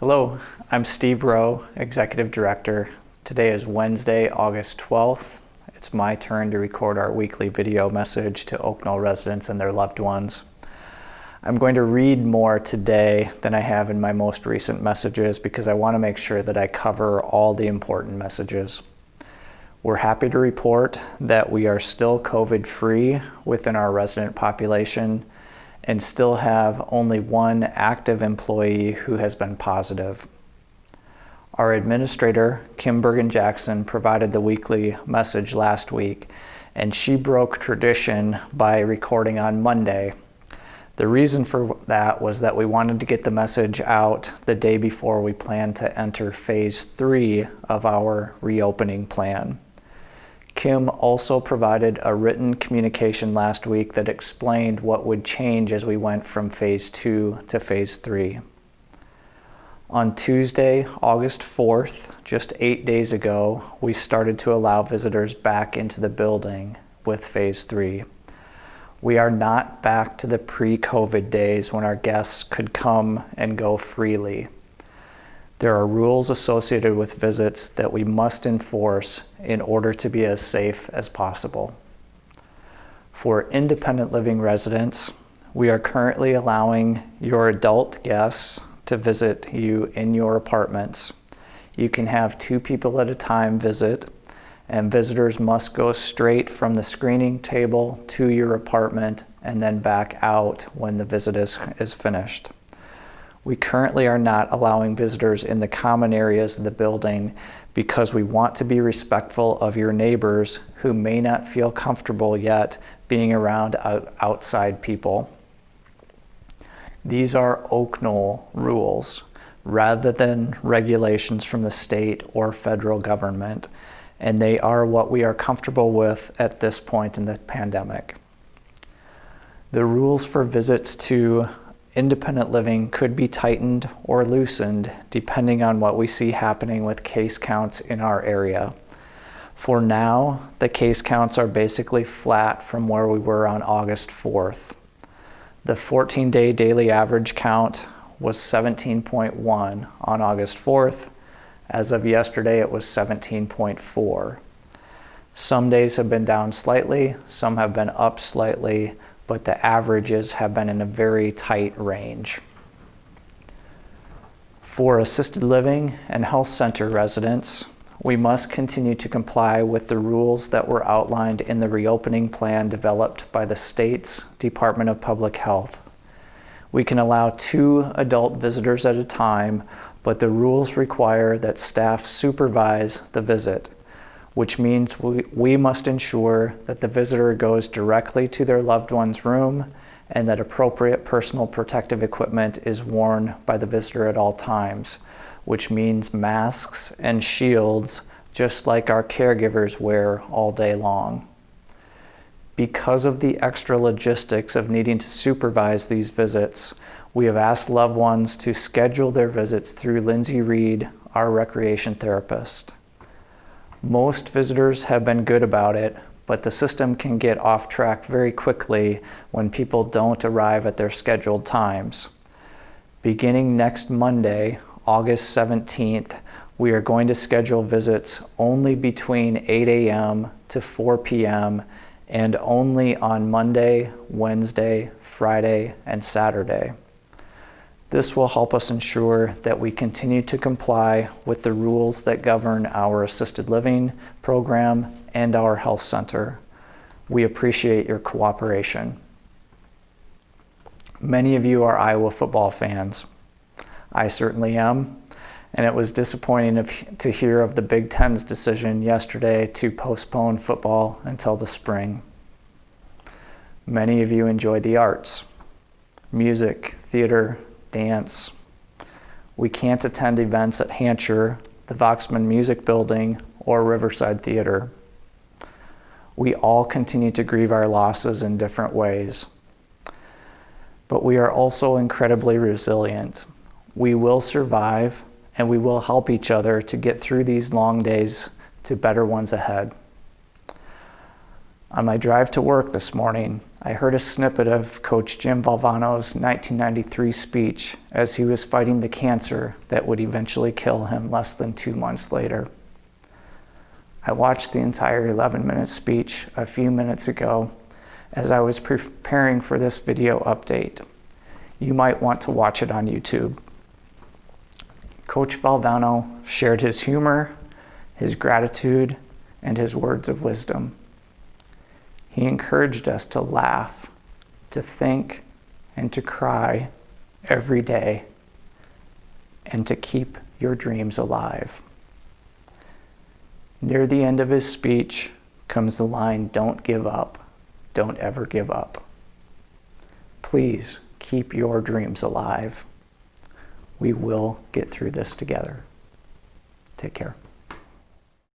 Hello, I'm Steve Rowe, Executive Director. Today is Wednesday, August 12th. It's my turn to record our weekly video message to Oak Knoll residents and their loved ones. I'm going to read more today than I have in my most recent messages because I want to make sure that I cover all the important messages. We're happy to report that we are still COVID-free within our resident population and still have only one active employee who has been positive. Our administrator, Kim Bergen-Jackson, provided the weekly message last week, and she broke tradition by recording on Monday. The reason for that was that we wanted to get the message out the day before we plan to enter phase 3 of our reopening plan. Kim also provided a written communication last week that explained what would change as we went from phase 2 to phase 3. On Tuesday, August 4th, just 8 days ago, we started to allow visitors back into the building with phase 3. We are not back to the pre-COVID days when our guests could come and go freely. There are rules associated with visits that we must enforce in order to be as safe as possible. For independent living residents, we are currently allowing your adult guests to visit you in your apartments. You can have 2 people at a time visit, and visitors must go straight from the screening table to your apartment and then back out when the visit is finished. We currently are not allowing visitors in the common areas of the building because we want to be respectful of your neighbors who may not feel comfortable yet being around outside people. These are Oak Knoll rules rather than regulations from the state or federal government, and they are what we are comfortable with at this point in the pandemic. The rules for visits to independent living could be tightened or loosened depending on what we see happening with case counts in our area. For now, the case counts are basically flat from where we were on August 4th. The 14-day daily average count was 17.1 on August 4th. As of yesterday, it was 17.4. Some days have been down slightly, some have been up slightly, but the averages have been in a very tight range. For assisted living and health center residents, we must continue to comply with the rules that were outlined in the reopening plan developed by the state's Department of Public Health. We can allow 2 adult visitors at a time, but the rules require that staff supervise the visit, which means we must ensure that the visitor goes directly to their loved one's room and that appropriate personal protective equipment is worn by the visitor at all times, which means masks and shields, just like our caregivers wear all day long. Because of the extra logistics of needing to supervise these visits, we have asked loved ones to schedule their visits through Lindsay Reed, our recreation therapist. Most visitors have been good about it, but the system can get off track very quickly when people don't arrive at their scheduled times. Beginning next Monday, August 17th, we are going to schedule visits only between 8 a.m. to 4 p.m. and only on Monday, Wednesday, Friday, and Saturday. This will help us ensure that we continue to comply with the rules that govern our assisted living program and our health center. We appreciate your cooperation. Many of you are Iowa football fans. I certainly am, and it was disappointing to hear of the Big Ten's decision yesterday to postpone football until the spring. Many of you enjoy the arts, music, theater, dance. We can't attend events at Hancher, the Voxman Music Building, or Riverside Theater. We all continue to grieve our losses in different ways. But we are also incredibly resilient. We will survive, and we will help each other to get through these long days to better ones ahead. On my drive to work this morning, I heard a snippet of Coach Jim Valvano's 1993 speech as he was fighting the cancer that would eventually kill him less than 2 months later. I watched the entire 11-minute speech a few minutes ago as I was preparing for this video update. You might want to watch it on YouTube. Coach Valvano shared his humor, his gratitude, and his words of wisdom. He encouraged us to laugh, to think, and to cry every day, and to keep your dreams alive. Near the end of his speech comes the line, "Don't give up, don't ever give up." Please keep your dreams alive. We will get through this together. Take care.